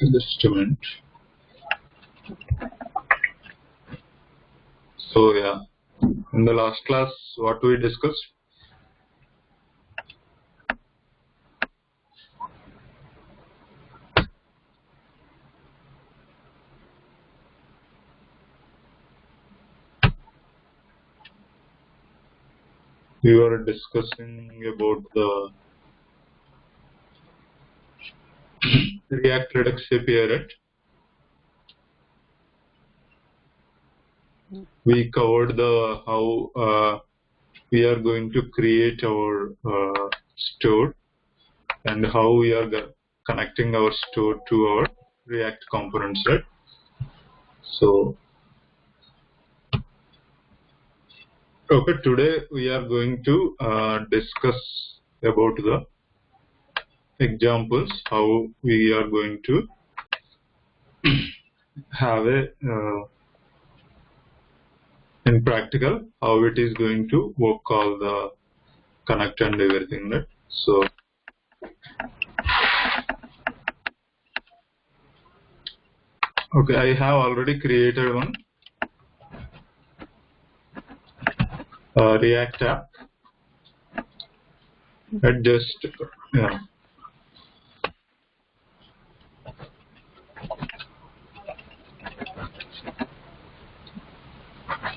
Just a minute. So yeah, in the last class, what we discussed? We were discussing about the React Redux API, right? We covered the how we are going to create our store and how we are connecting our store to our React components, right? So, okay, today we are going to discuss about the examples, how we are going to have a in practical, how it is going to work all the connect and everything, right? So, okay, I have already created one React app. Just yeah.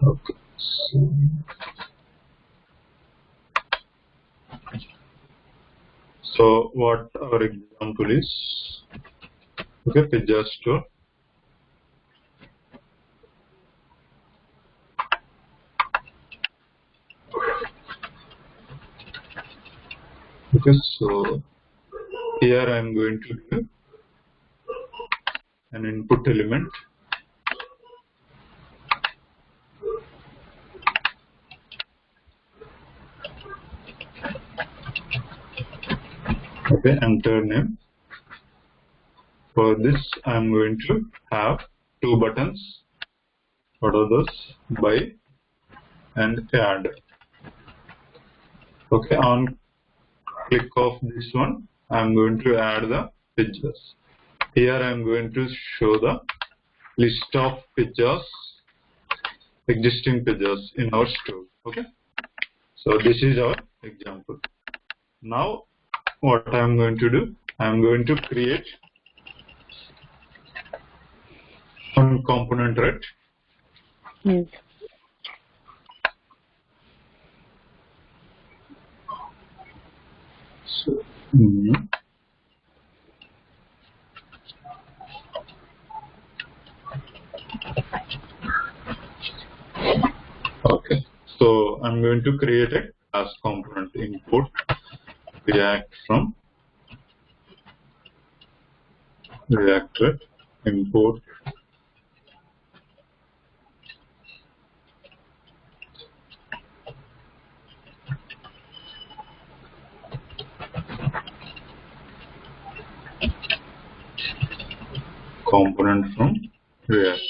Okay. So what our example is? Okay, pizza store. Okay, so here I am going to do an input element. Okay, enter name. For this, I am going to have two buttons. What are those? Buy and add. Okay, on click of this one, I am going to add the pizzas. Here I am going to show the list of pizzas, existing pizzas in our store. Okay, so this is our example. Now, what I am going to do? I am going to create one component, right? Yes. So, okay. So I'm going to create a class component input React from React, right? Import component from React.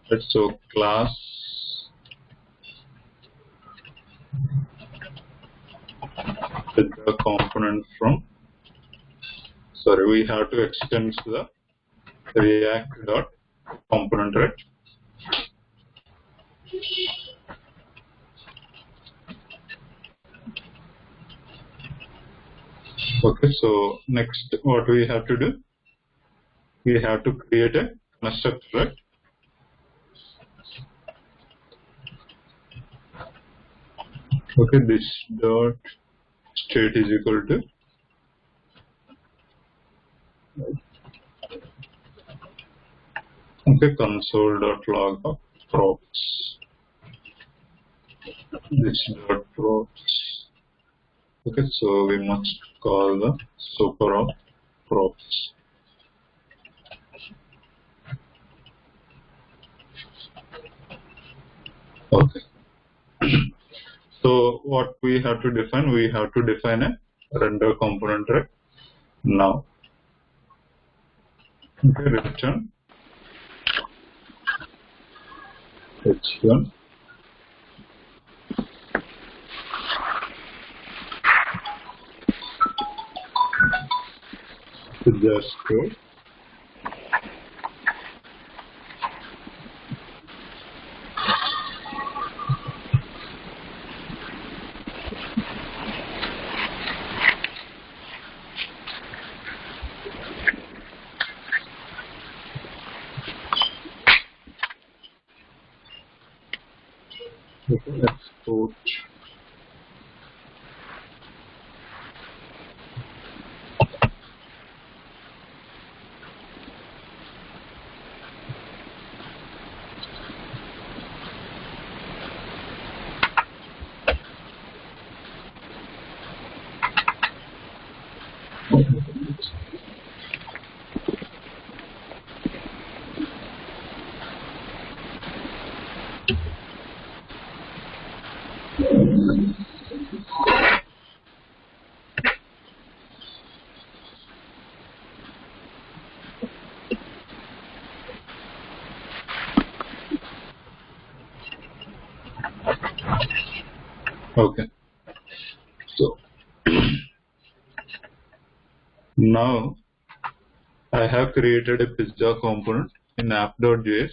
Right, so class with the component from, sorry, we have to extend the React dot component, right? Okay, so next what we have to do? We have to create a constructor, right? Okay, this dot state is equal to okay console dot log of props. This dot props. Okay, so we must call the super of props. Okay. So what we have to define? We have to define a render component, right? Now, okay, return h1 to just code Okay, export. Okay, so now I have created a pizza component in app.js.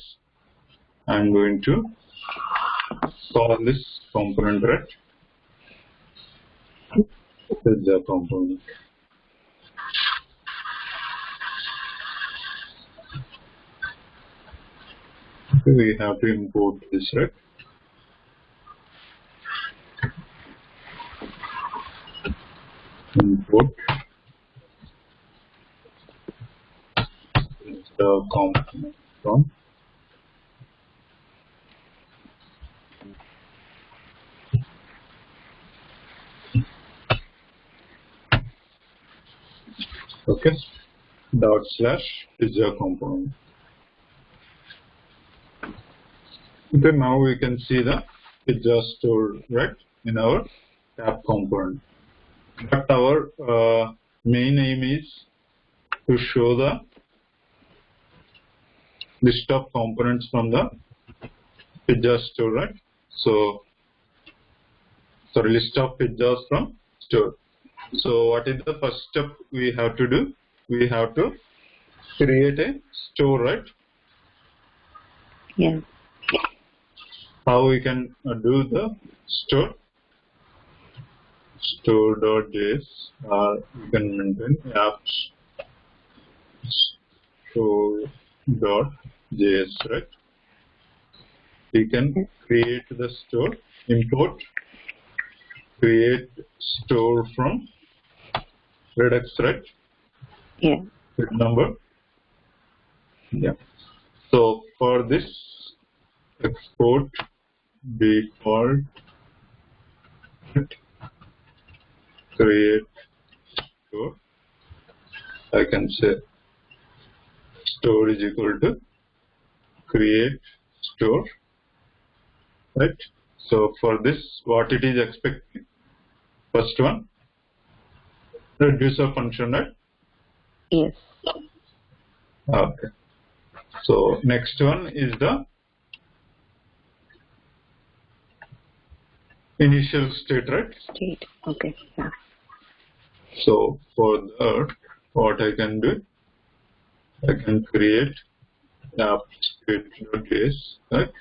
I'm going to call this component, right? Pizza component. Okay, we have to import this, right? Import the component from okay dot slash pizza component. Okay, now we can see the pizza store right in our app component. But our main aim is to show the list of components from the pizza store, right? So, sorry, list of pizzas from store. So, what is the first step we have to do? We have to create a store, right? Yeah. How we can do the store? Store.js, you can maintain apps store.js, right? We can create the store, import, create store from Redux, right? Yeah. With number. Yeah. So for this, export default create store. I can say store is equal to create store, right? So for this, what it is expecting? First one, reducer function, right? Yes. Okay. So next one is the initial state, right? State. Okay. Yeah. So for that, what I can do, I can create app state.js, right?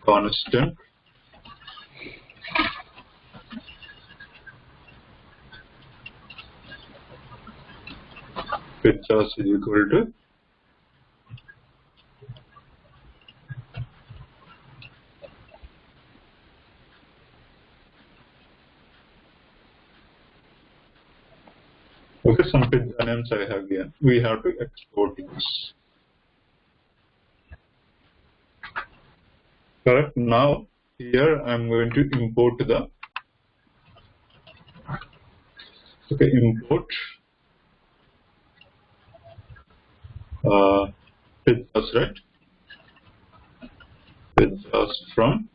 Constant pizzas is equal to okay, some pizza names I have here. We have to export this. Correct. Now here I'm going to import the import pizzas, right? Pizzas from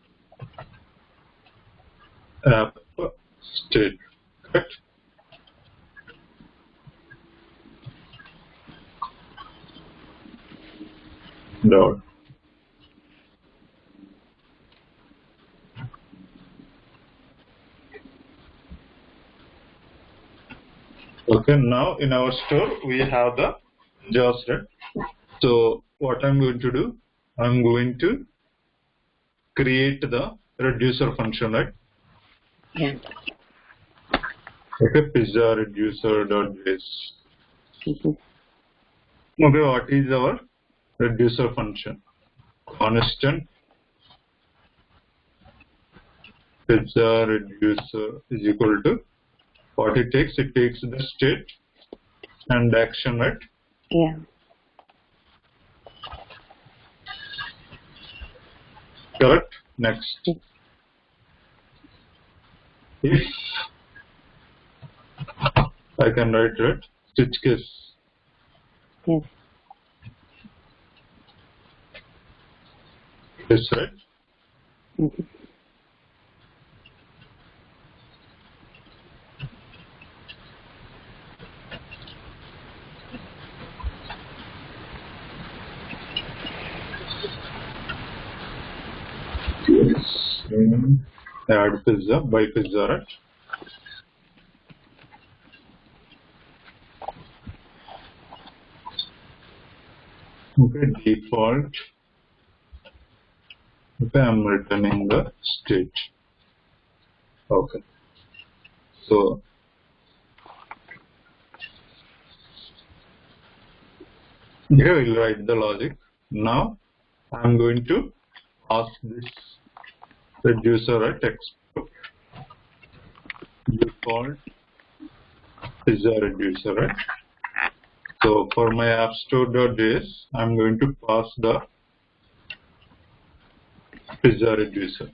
app state, correct? Dot. Okay, now in our store we have the jars, right? So what I'm going to do, I'm going to create the reducer function, right? Yeah. Okay, pizza reducer.js. Mm-hmm. Okay, what is our reducer function? Constant pizza reducer is equal to what it takes. It takes the state and action, right? Yeah. Correct. Next, if I can write it, switch case. Yes. Yes, right? Mm-hmm. Add pizza, buy pizza, right? Okay, default. Okay, I'm returning the state. Okay, so here we'll write the logic. Now I'm going to ask this reducer at export default pizza reducer, right? So for my app store.js, I'm going to pass the pizza reducer.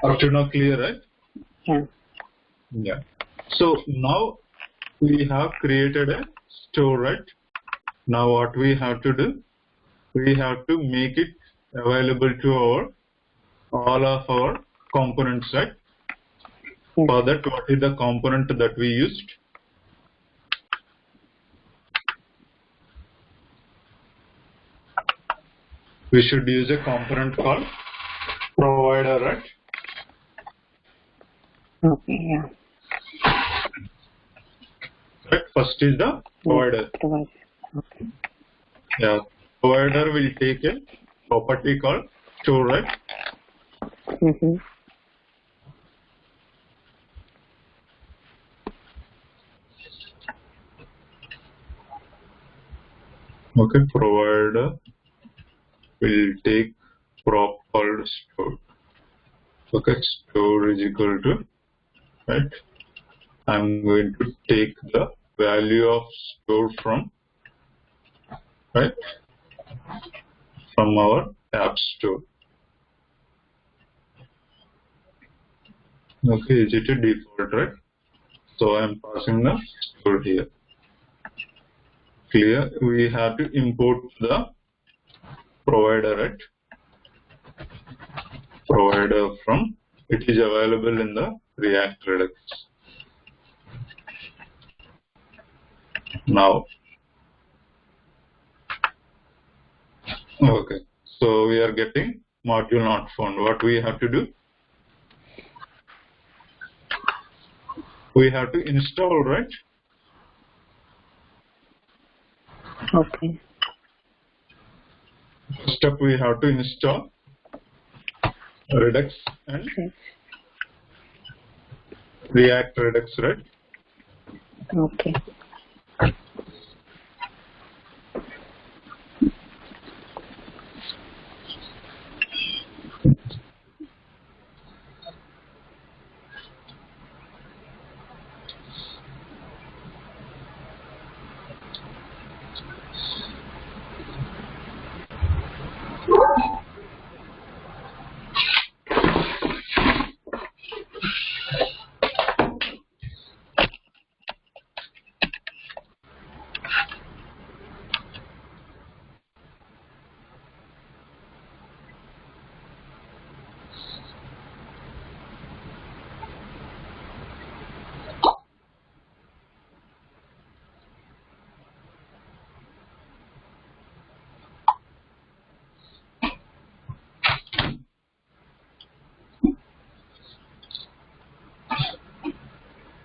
Up to now clear, right? Yeah. Yeah. So now we have created a store, right? Now what we have to do, we have to make it available to all of our components, right? Yes. For that, what is the component that we used? We should use a component called provider, right? Okay. Yeah. Right. First is the provider. Provider. Okay. Yeah. Provider will take a property called store, right? Mm-hmm. Okay. Provider will take prop called store. Okay. Store is equal to, right? I'm going to take the value of store from, right, from our app store. Okay, is it a default, right? So I'm passing the store here. Clear? We have to import the provider, right? Provider from, it is available in the React Redux. Now, okay, so we are getting module not found. What we have to do? We have to install, right? Okay. First step, we have to install Redux and Yes. React Redux, right? Okay.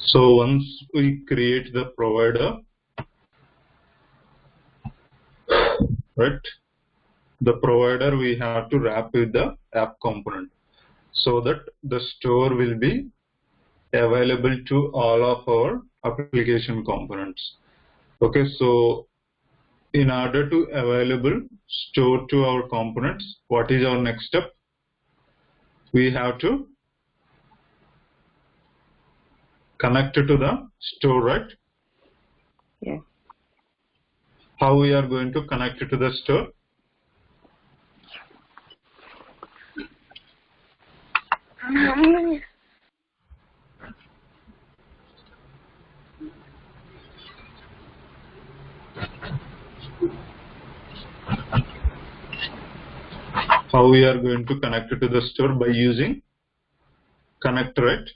So once we create the provider, right, the provider we have to wrap with the app component so that the store will be available to all of our application components. Okay, so in order to available store to our components, what is our next step? we have to connect to the store, right? Yeah. How we are going to connect to the store? How we are going to connect to the store? By using connect, right?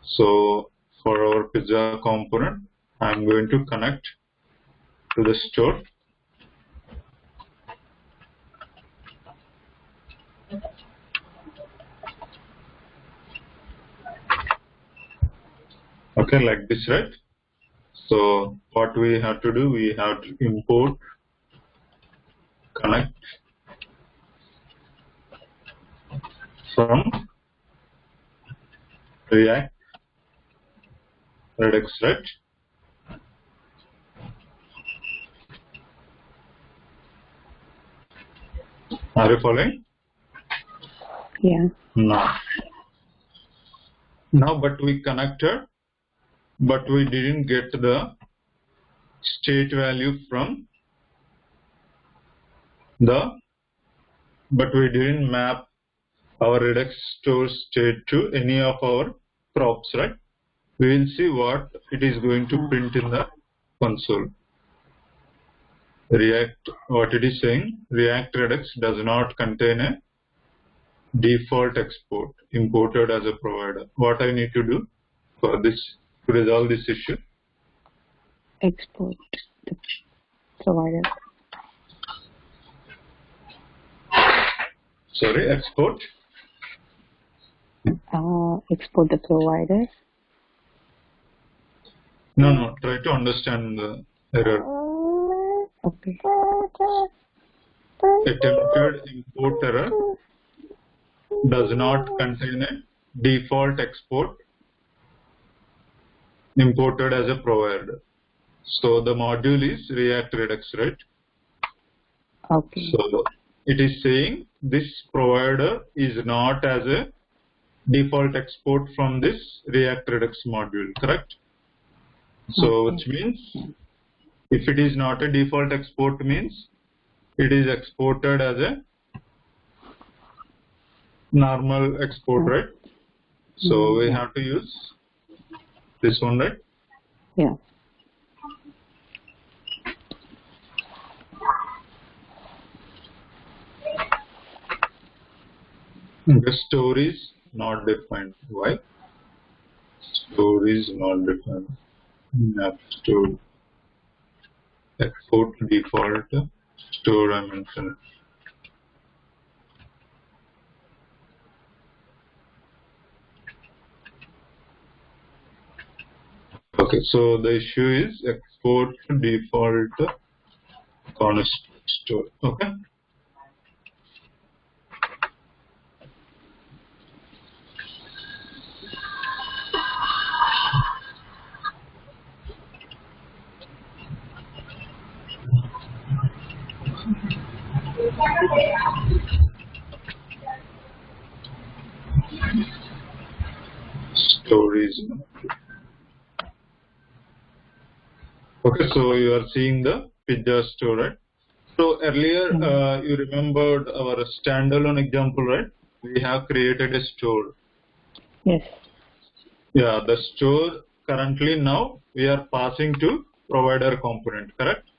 So for our pizza component, I am going to connect to the store. Okay, like this, right? So what we have to do, we have to import connect from React Redux, right? Are you following? Yeah. Now, but we connected, but we didn't get the state value from but we didn't map our Redux store state to any of our props, right? We will see what it is going to print in the console. React, what it is saying, React Redux does not contain a default export imported as a provider. What I need to do for this, to resolve this issue? Export the provider. Sorry, export? Export the provider. No, try to understand the error. Okay. Attempted import error does not contain a default export imported as a provider. So the module is React Redux, right? Okay. So it is saying this provider is not as a default export from this React Redux module, correct? So which means if it is not a default export means it is exported as a normal export, right? So we have to use this one, right? Yeah. The store is not defined. Why? Store is not defined. Map store. Export default store I mentioned. Okay, so the issue is export default const store. Okay. Stories. Okay, so you are seeing the pizza store, right? So earlier, you remembered our standalone example, right? We have created a store. Yes. Yeah, the store currently now we are passing to provider component, correct?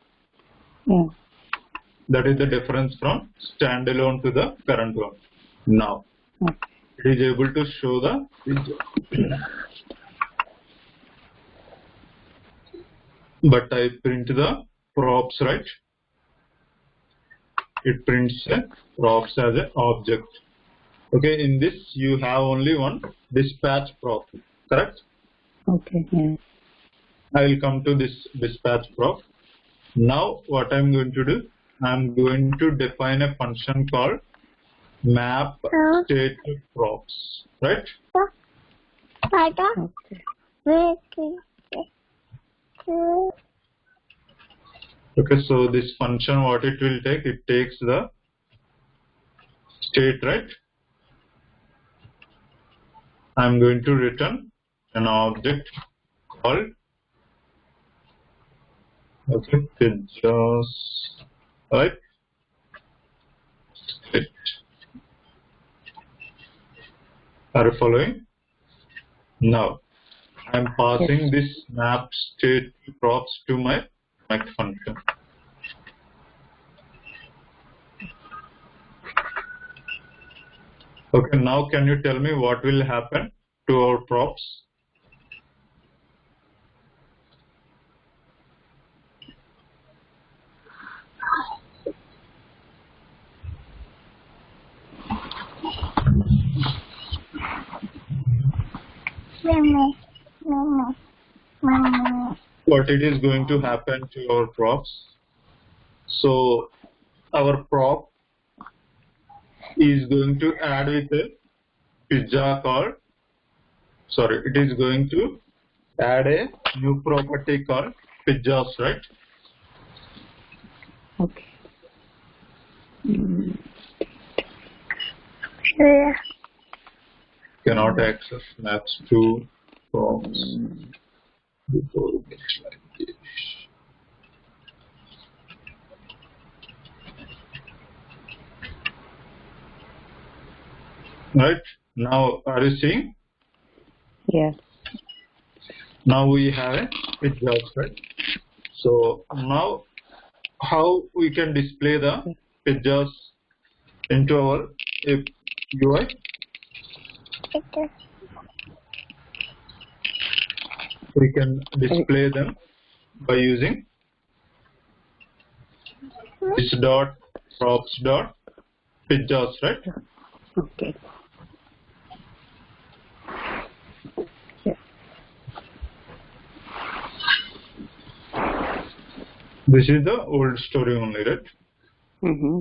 Yeah. That is the difference from standalone to the current one. Now, it is able to show the but I print the props, right? It prints a props as an object. Okay, in this you have only one dispatch prop, correct? Okay. Yeah. I will come to this dispatch prop. Now what I'm going to do, I'm going to define a function called map state to props, right? Okay, so this function what it will take, it takes the state, right? I'm going to return an object called pizzas, right? State. Are you following? Now I'm passing this map state props to my connect function. Okay, now can you tell me what will happen to our props? What it is going to happen to our props? So our prop is going to add with a pizza called, sorry, it is going to add a new property called pizzas, right? Okay. Cannot access maps to props before it gets like this. Right? Now, are you seeing? Yes. Now we have a pizzas, right? So now how we can display the pizzas into our UI? We can display them by using this dot props dot pizzas, right? Okay. Yes. This is the old story only, right? Mm-hmm.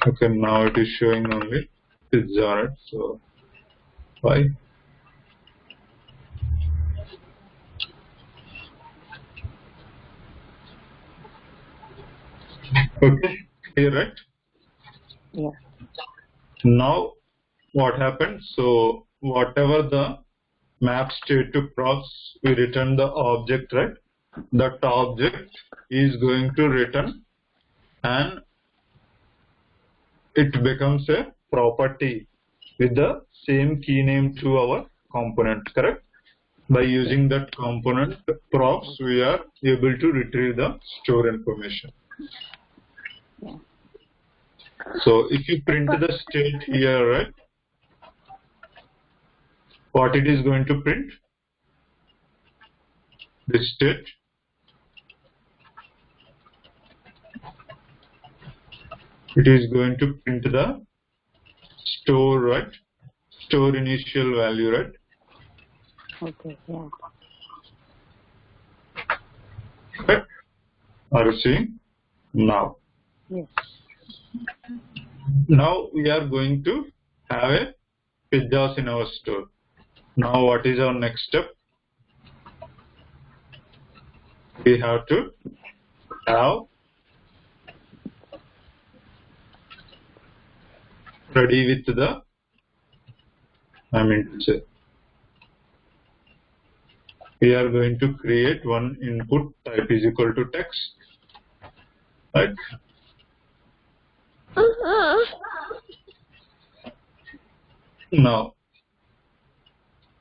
Okay, now it is showing only pizza, right? So why? Okay, here, right? Yeah. Now what happened? So whatever the map state to props, we return the object, right? That object is going to return and it becomes a property with the same key name to our component, correct? By using that component props, we are able to retrieve the store information. Yeah. So if you print the state here, right, what it is going to print? This state. It is going to print the store, right? Store initial value, right? Okay. Yeah. Right? Are you seeing? Now. Yes. Now we are going to have a pizzas in our store. Now what is our next step? We have to have ready with the, we are going to create one input type is equal to text, right? Now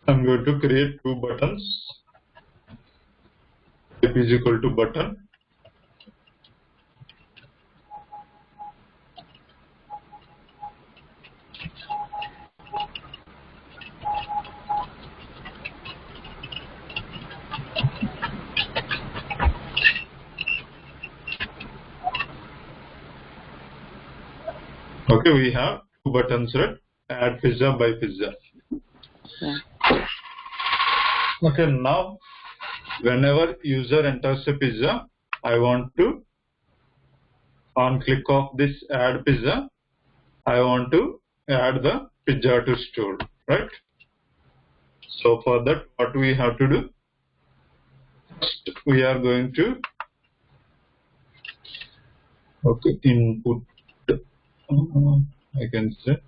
I'm going to create two buttons. Type is equal to button. Okay, we have two buttons, right? Add pizza by pizza. Yeah. Okay, now whenever user enters a pizza, I want to, on click of this add pizza, I want to add the pizza to store, right? So for that, what we have to do? First, we are going to input. I can say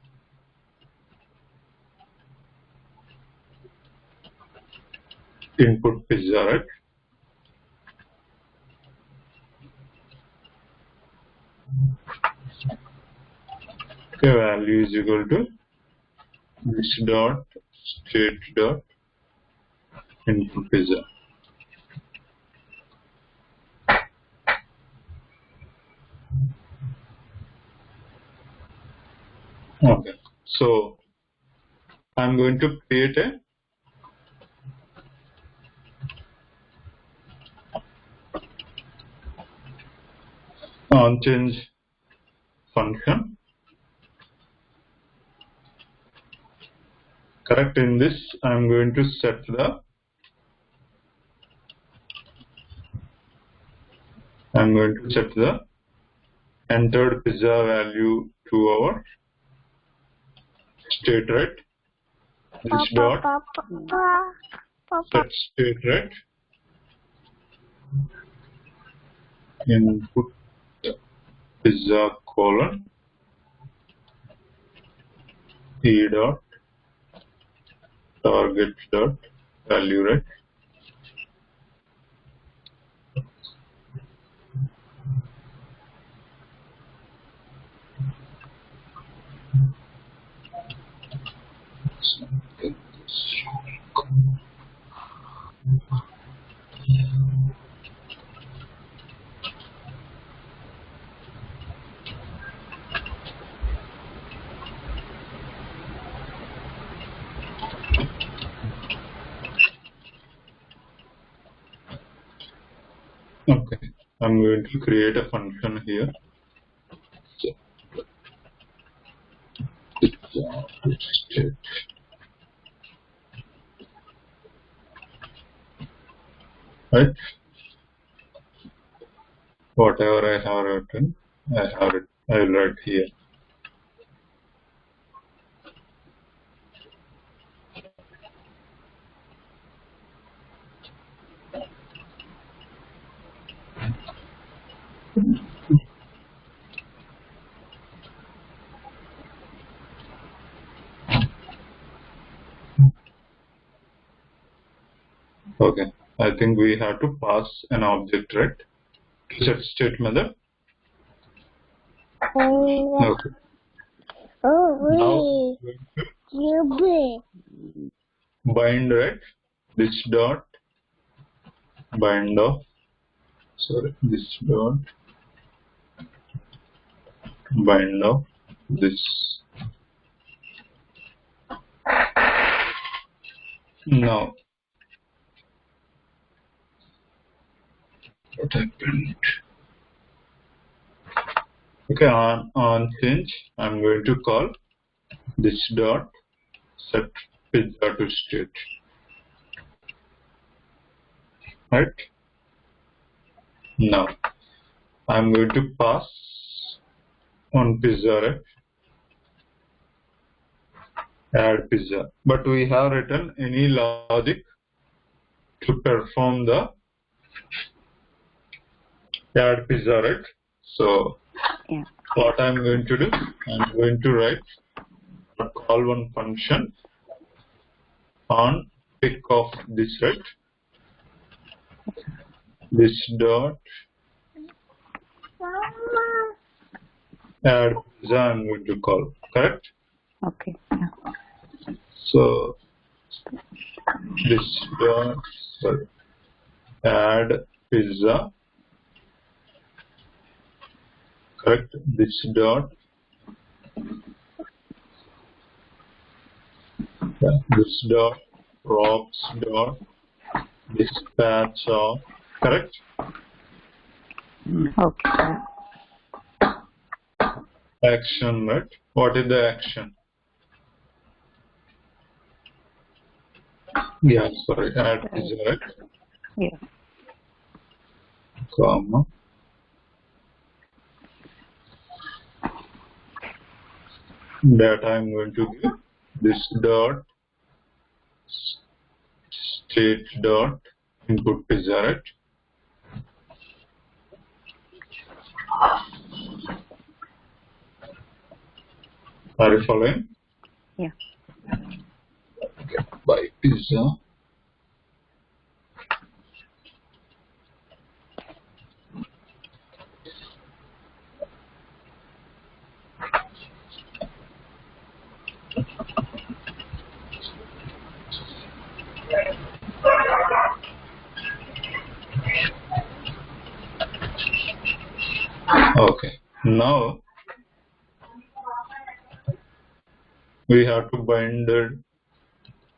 input pizza, right? Okay, value is equal to this dot state dot input pizza. Okay, so I'm going to create a onChange function. Correct. In this, I'm going to set the entered pizza value to our state, right? This dot set state, right? Input pizza colon e dot target dot value, right? Okay, I'm going to create a function here. State. Right? Whatever I have written, I will write here. Okay, I think we have to pass an object, right? Set state method. Okay. Now bind, right? This dot bind of this dot bind of this. Now what happened? Okay, on change, I'm going to call this dot set pizza to state. Right? Now I'm going to pass on pizza, right? Add pizza. But we have written any logic to perform the add pizza, right? So Yeah. what I'm going to do, I'm going to write or call one function on pick of this, right? This dot add pizza I'm going to call, correct? Okay. Yeah. So this dot add pizza, correct? This dot props dot dispatch of, correct? Okay. Action, right? What is the action? Yeah, sorry, add pizza, right? Yeah. Comma. That I'm going to give this dot state dot input pizza, right? Are you following? Yeah. By pizza. Okay. Now we have to bind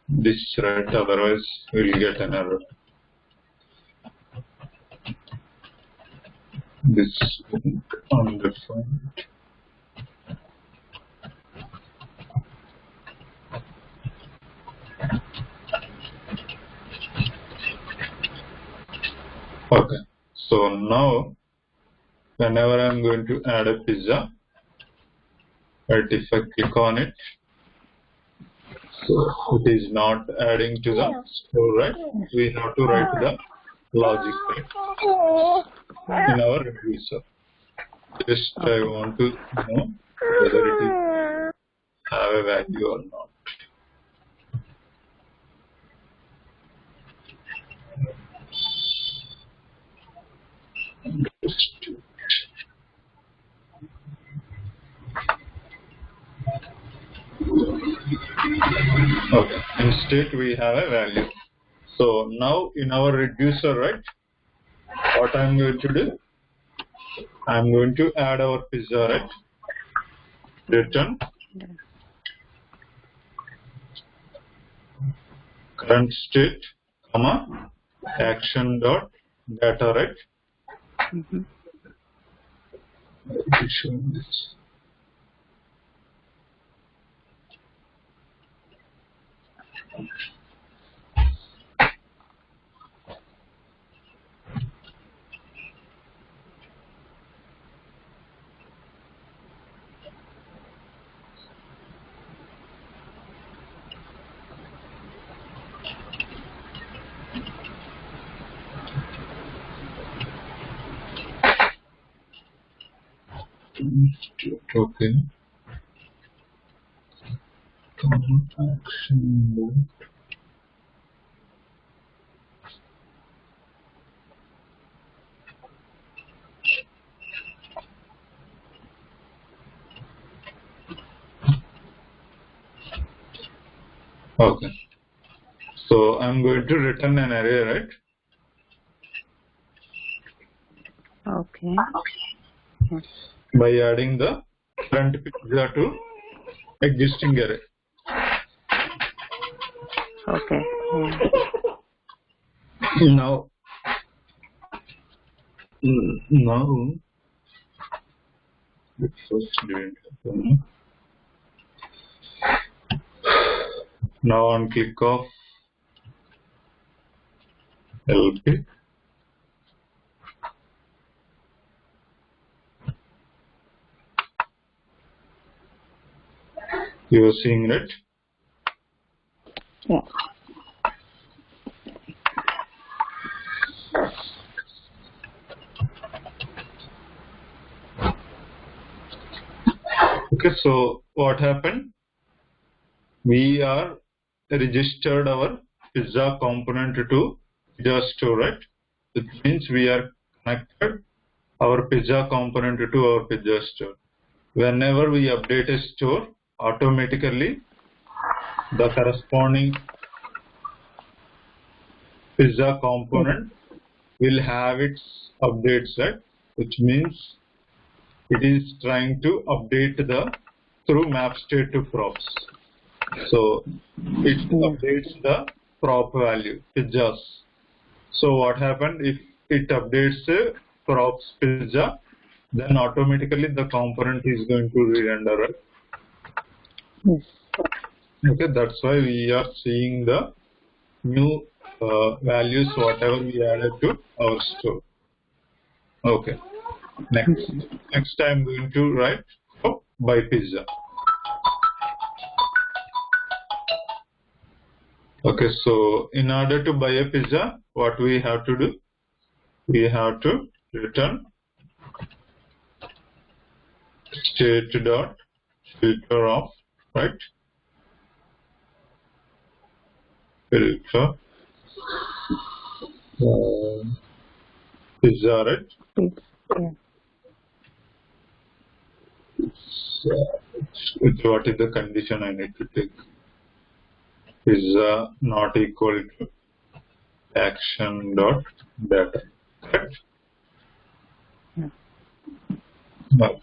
this, right? Otherwise we'll get an error. This undefined. Okay. So now whenever I'm going to add a pizza, right, if I click on it, so it is not adding to the store, right? We have to write the logic, right, in our reducer. Just I want to know whether it is have a value or not. Okay. Instead we have a value. So now in our reducer, right, what I'm going to do? I'm going to add our pizza, right? Return current state, comma, action dot data, right? Mm-hmm. Showing this. Okay. Comma, action dot. Okay. So I'm going to return an array, right? Okay. Yeah. By adding the current pizza to existing array. Okay. Yeah. Now it first didn't happen. Now on click of LP, you are seeing it. Yeah. Okay, so what happened? We are registered our pizza component to pizza store, right? Which means we are connected our pizza component to our pizza store. Whenever we update a store, automatically the corresponding pizza component will have its updates, right? Which means it is trying to update the through map state to props. So it updates the prop value pizzas. So what happened if it updates a props pizza, then automatically the component is going to re-render, right? Yes. Okay, that's why we are seeing the new values whatever we added to our store. Okay. Next I'm going to write for buy pizza. Okay, so in order to buy a pizza, what we have to do? We have to return state dot filter of, right? Filter pizza, right? Yeah. So, what is the condition I need to take? Pizza not equal to action dot data. Correct? Yeah. No.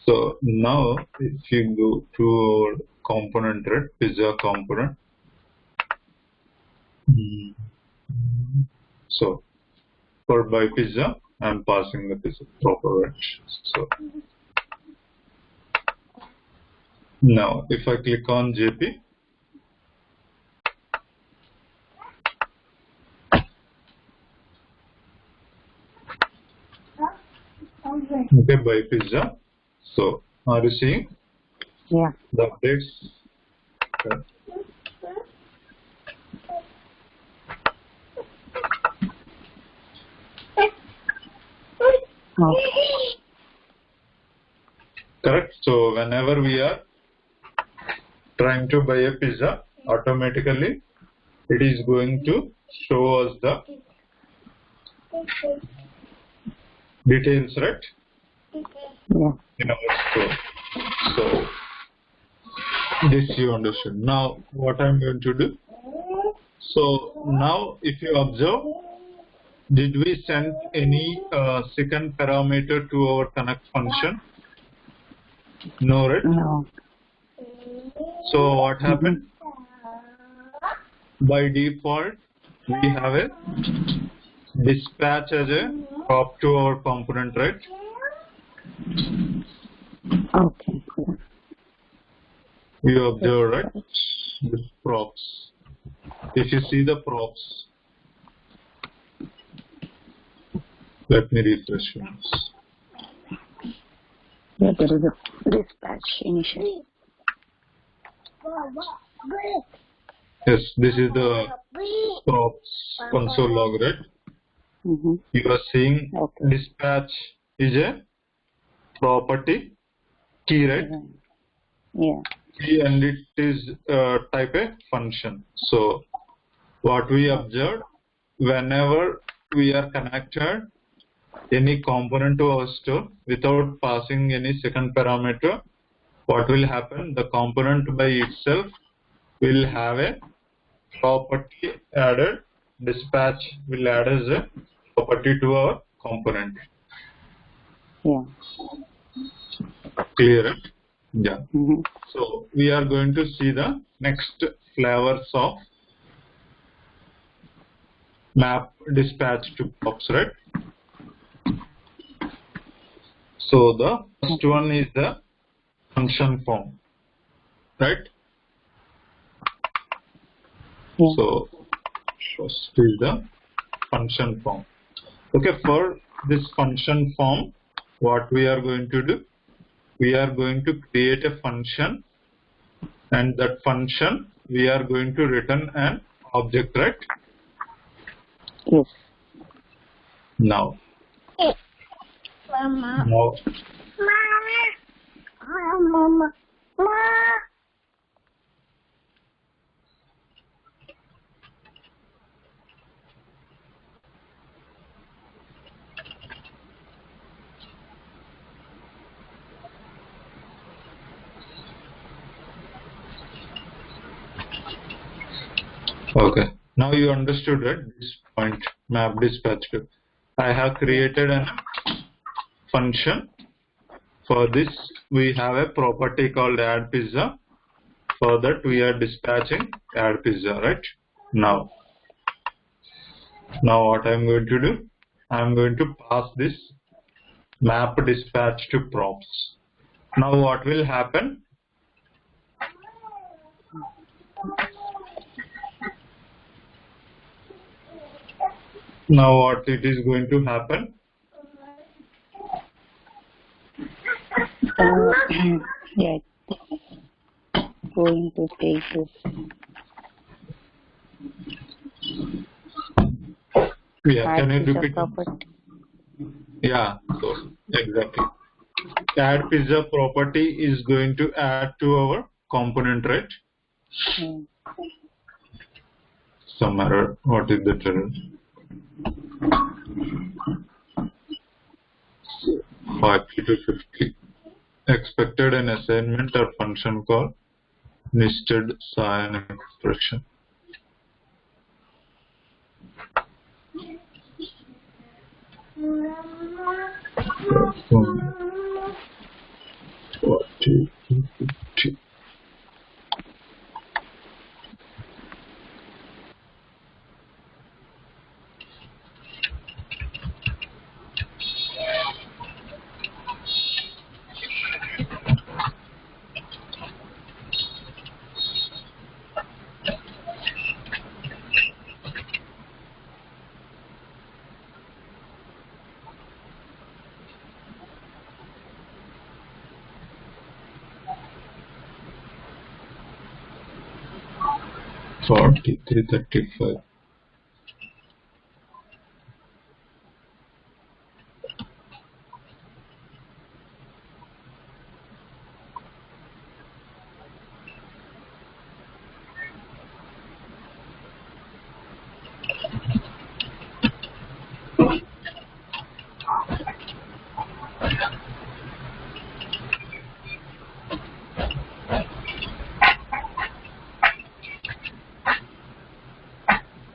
So now if you go to our component, right? Pizza component. So for buy pizza, I'm passing the pizza proper, right? So now if I click on JP, okay, buy pizza. So are you seeing Yeah. the updates? Okay. Okay. Correct. So whenever we are trying to buy a pizza, automatically it is going to show us the details, right? Yeah. In our store. So this you understood. Now what I'm going to do? So now if you observe, did we send any second parameter to our connect function? No, right? No. So what happened? By default, we have a dispatch as a prop to our component, right? Okay. Yeah. You observe, right? With props. If you see the props, let me refresh once. Yeah, there is a dispatch initially. Yes, this is the props console log, right? Mm-hmm. You are seeing Okay. dispatch is a property key, right? Yeah. Key, and it is type a function. So what we observed, whenever we are connected any component to our store without passing any second parameter, what will happen? The component by itself will have a property added. Dispatch will add as a property to our component. Yeah. Clear? Yeah. Mm-hmm. So we are going to see the next flavors of map dispatch to props, right? So the first one is the function form, right? Yeah. So first is the function form. Okay, for this function form, what we are going to do? We are going to create a function, and that function we are going to return an object, right? Yes. Now, Mama. now Mama. Mama. okay. Now you understood, right? This point map dispatch to. I have created a function. For this, we have a property called add pizza. For that, we are dispatching add pizza, right? Now what I'm going to do? I'm going to pass this map dispatch to props. Now what will happen? Now what it is going to happen? Yeah, going to take this. Yeah, can you Add pizza repeat? property. Yeah, so exactly. Add pizza property is going to add to our component, right? Mm. Some error. What is the error? 40 to 50. Expected an assignment or function call nested sign expression. Mama. 40 to 50. Forty-three 35.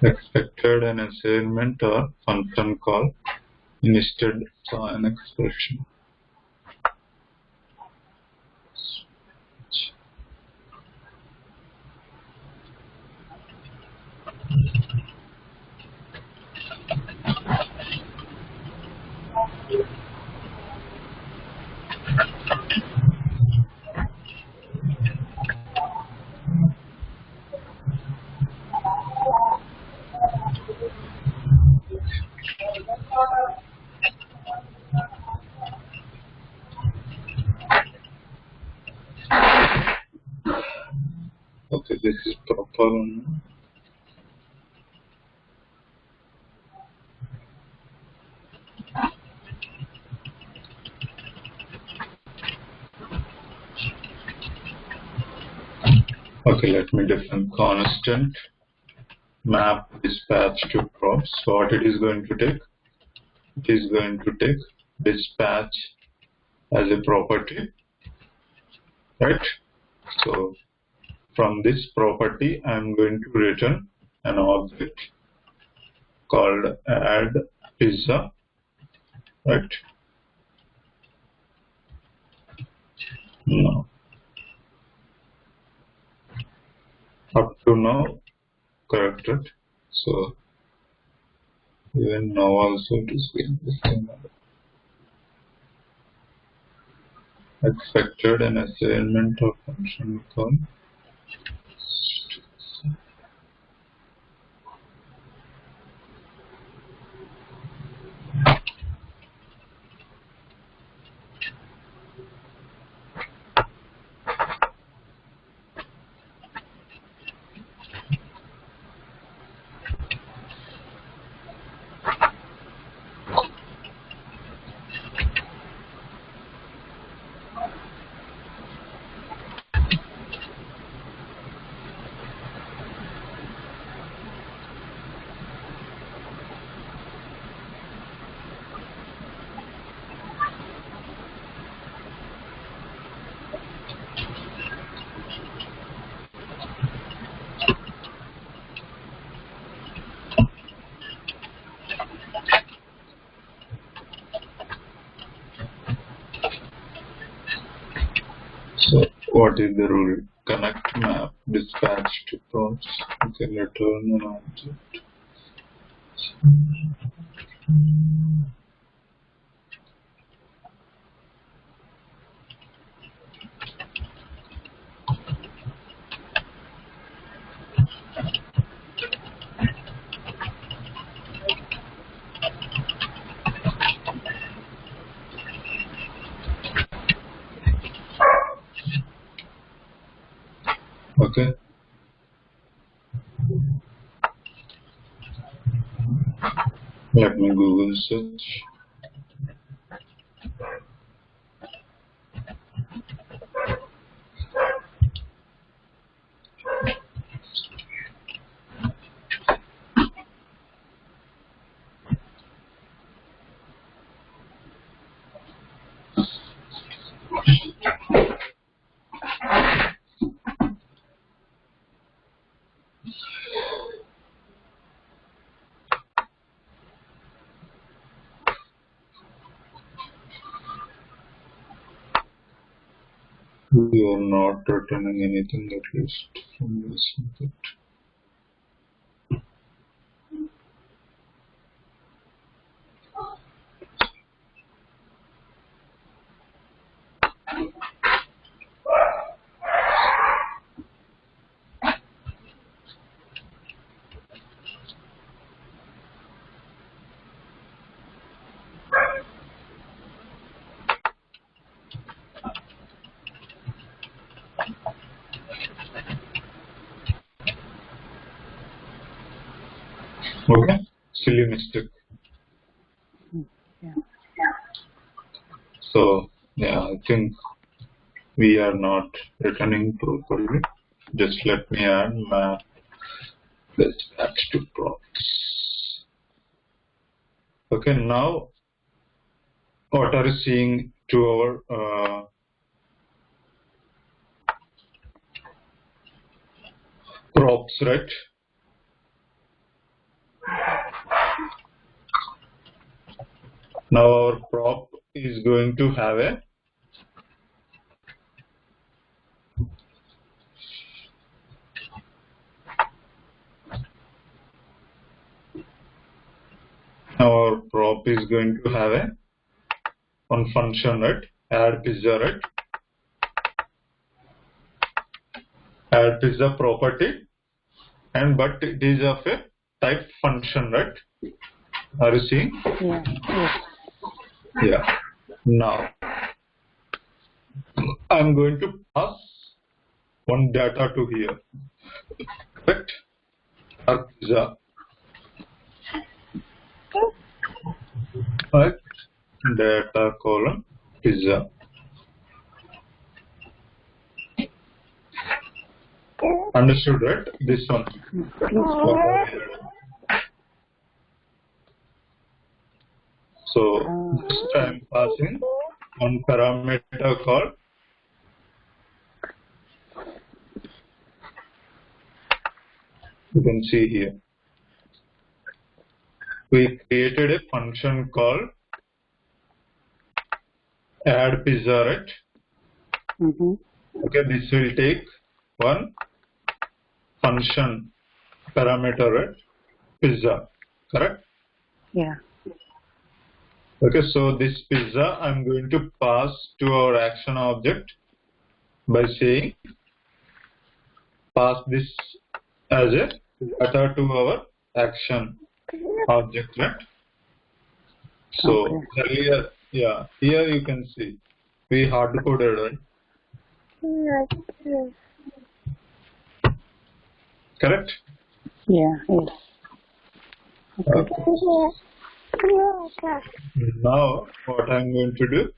Expected an assignment or function call nested sign expression. Okay, this is proper one. Okay, let me define constant map dispatch to props. So what it is going to take? It is going to take dispatch as a property, right? So from this property, I am going to return an object called add pizza, right? Now, up to now, corrected. So even now also it is being the same. Expected an assignment of function call. So what is the rule? Connect map dispatch to prompts. You can return an object. Okay. Let me Google search. We are not returning anything at least from this input. Okay, silly mistake. Yeah. So yeah, I think we are not returning properly. Just let me add my best batch to props. Okay, now what are you seeing to our props, right? Now our prop is going to have a one function, right? Add pizza, right? Add pizza property, and but it is of a type function, right? Are you seeing? Yeah. Yes. Yeah. Now I'm going to pass one data to here, correct? Our pizza, right? Data colon pizza. Understood, right? This one. So just I'm passing one parameter called you can see here. We created a function called add pizza, right? Okay, this will take one function parameter, right? Pizza, correct? Yeah. Okay, so this pizza I'm going to pass to our action object by saying pass this as a data to our action object, right? So earlier, yeah, here you can see we hard coded, right? Correct? Yeah. Yes. Okay. Now what I'm going to do,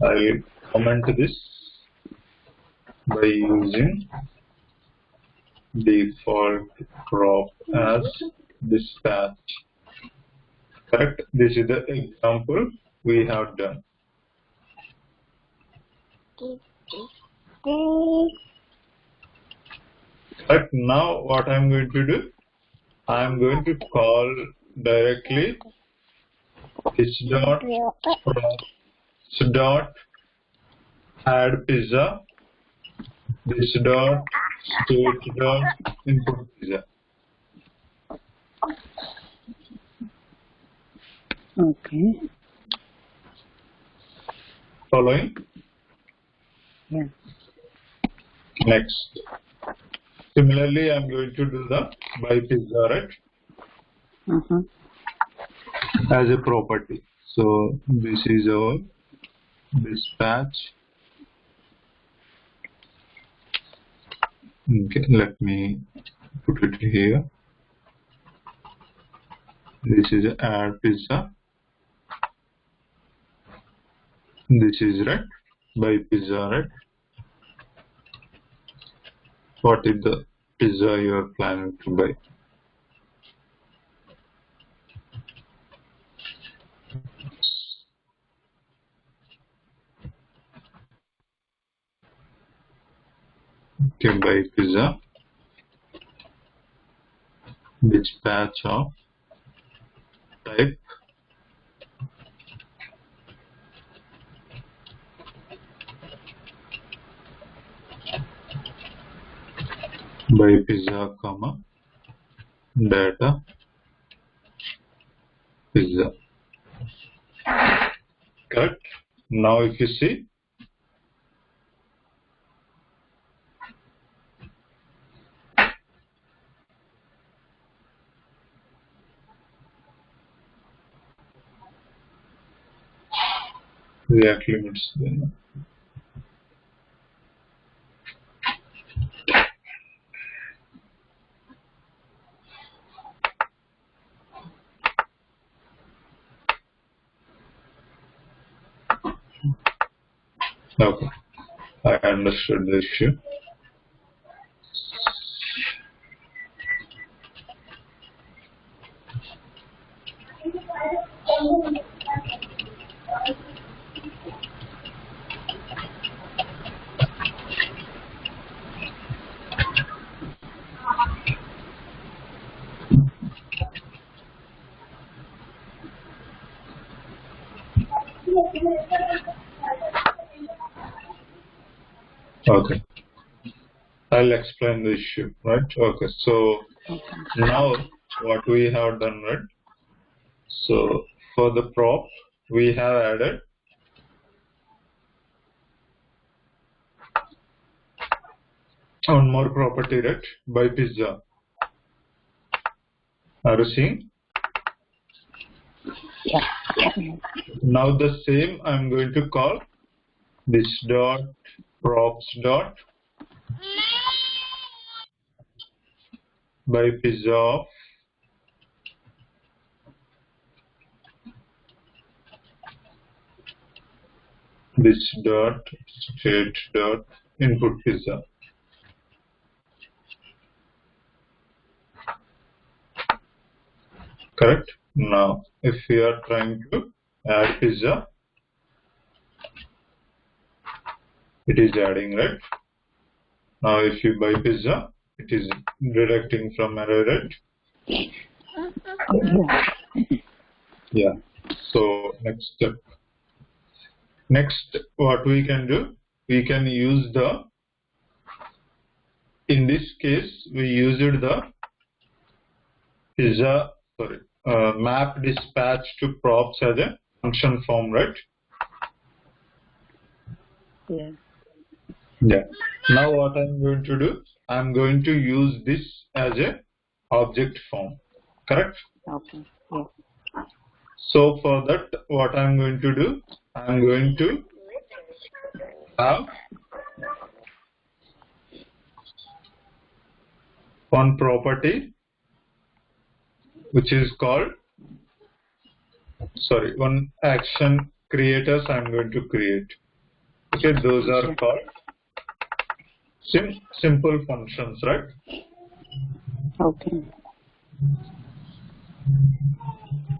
I'll comment this by using default prop as dispatch. Correct? This is the example we have done. But now what I'm going to do, I'm going to call directly this dot add pizza, this dot state dot input pizza. Okay. Following? Yeah. Next. Similarly, I'm going to do the buy pizza, right? As a property. So this is our dispatch Okay, let me put it here. This is add pizza. This is right, buy pizza, right? What is the pizza you are planning to buy? Okay, buy pizza. Which batch of type? Buy pizza, comma, data, pizza. Correct. Now if you see, React limits. Then. Okay, I understood the issue. Okay, I'll explain the issue, right? Okay, so now what we have done, right? So for the prop, we have added one more property, right? Buy pizza. Are you seeing? Yeah. Now the same I'm going to call this dot props dot buy pizza of this dot state dot input pizza. Correct. Now if we are trying to add pizza, it is adding, right? Now if you buy pizza, it is deducting from array, right? Yeah. Yeah. So next step. Next, what we can do, we can use the, in this case, we used the pizza, map dispatch to props as a function form, right? Yeah. Yeah. Now what I'm going to do, I'm going to use this as a object form, correct? Okay. Yeah. So for that, what I'm going to do, I'm going to have one property which is called, one action creators I'm going to create. Okay, those are called simple functions, right? Okay.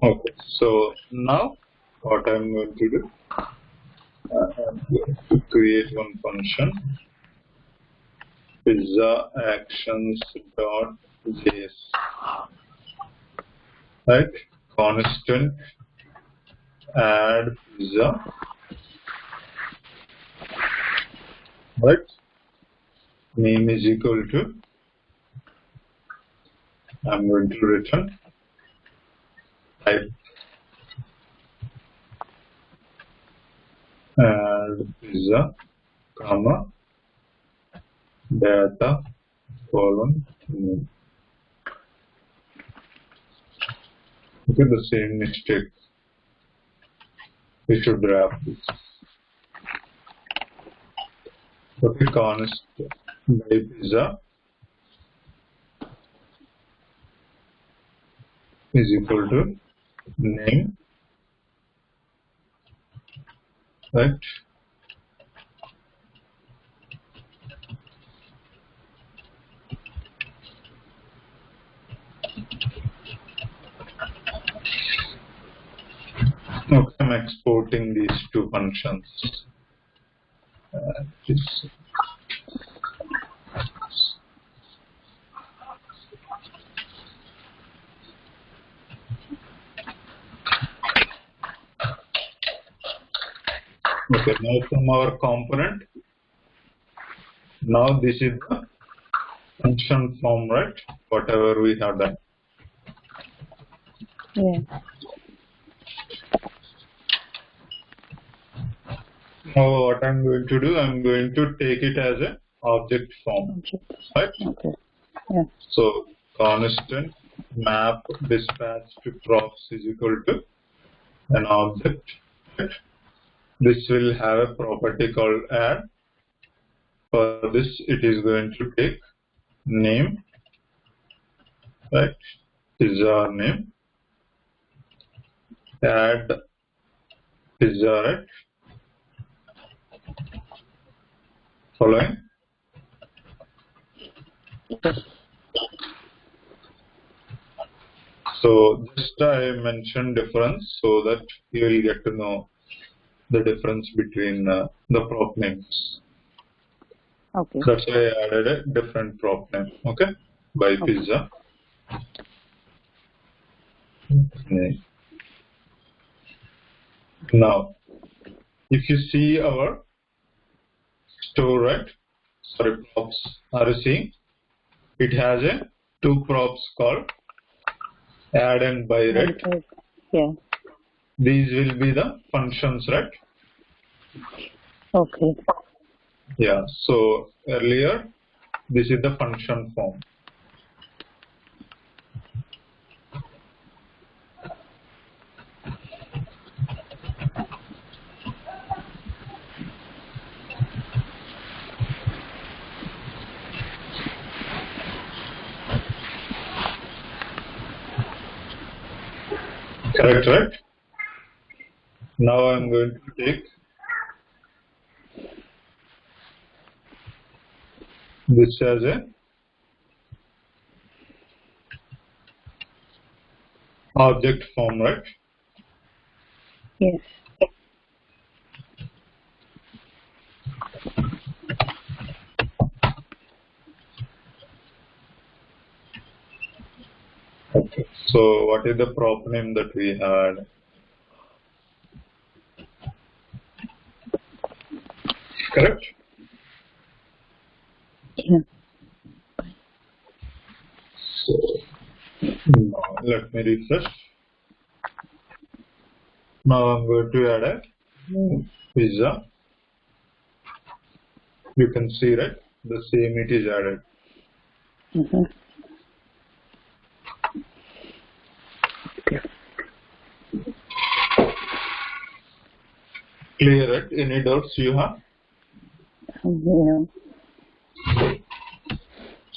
Okay, so now what I'm going to do, I'm going to create one function, pizza actions dot js, right? Constant add pizza, right? Name is equal to, I'm going to return type add pizza, comma, data, colon, name. Okay, the same mistake. We should wrap this. Okay, constant by pizza, is equal to name, right? Okay, I'm exporting these two functions. This. Okay, now from our component, now this is the function form, right? Whatever we have done. Yeah. Now what I'm going to do, I'm going to take it as an object form, right? Okay. Yeah. So constant map dispatch to props is equal to an object. Right? This will have a property called add. For this, it is going to take name, right? Is our name. Add is our following. Yes. So just I mentioned difference so that you will get to know the difference between the prop names. Okay. That's why I added a different prop name. Okay, by Okay. pizza. Okay. Now, if you see our store, right? Sorry, props. Are you seeing? It has a two props called add and buy, right? Okay. Yeah. These will be the functions, right? Okay. Yeah. So earlier, this is the function form. Correct, right? Now I'm going to take this as a object form, right? Yes. Okay. So what is the prop name that we had? Correct? Yeah. So now let me refresh. Now I'm going to add a pizza. You can see, right? The same it is added. Mm-hmm. Okay. Clear, right? Any doubts you have? Yeah.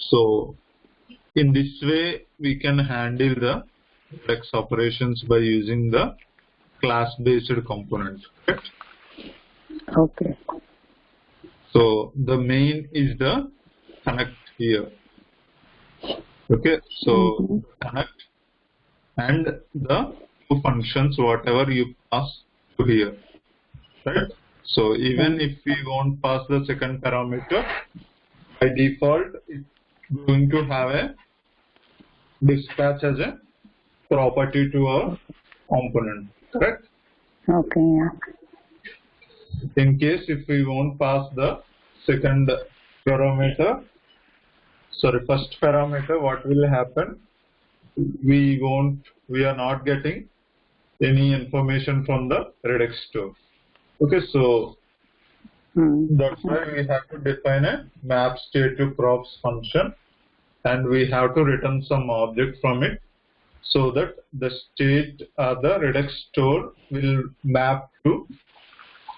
So in this way, we can handle the flex operations by using the class-based component. Correct? Okay. So the main is the connect here. Okay, so connect and the two functions whatever you pass to here, right? So even if we won't pass the second parameter, by default it's going to have a dispatch as a property to our component, correct? Okay. Yeah. In case if we won't pass the second parameter, sorry, first parameter, what will happen? We are not getting any information from the Redux store. Okay, so that's why we have to define a map state to props function, and we have to return some object from it, so that the state the Redux store will map to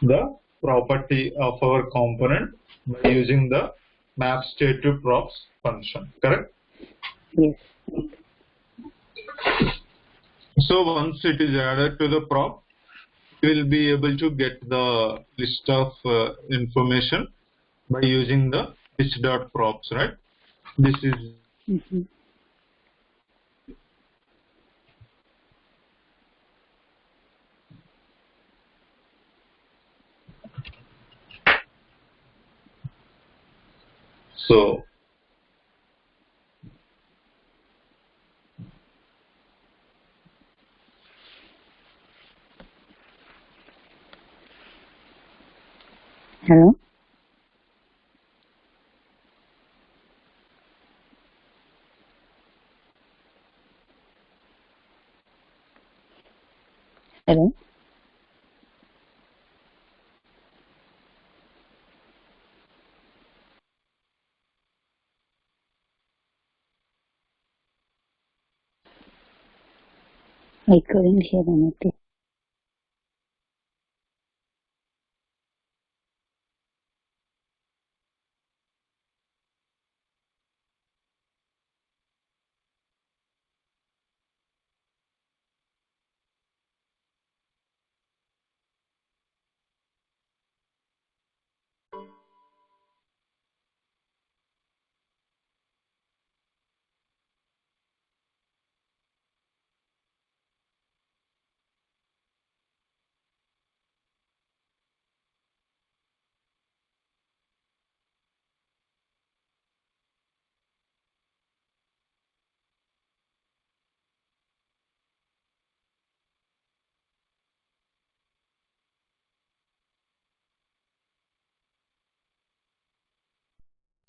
the property of our component by using the map state to props function. Correct? Yes. So once it is added to the prop, we will be able to get the list of information by using the list.props, right? This is Mm-hmm. so. Hello? Hello? I couldn't hear anything.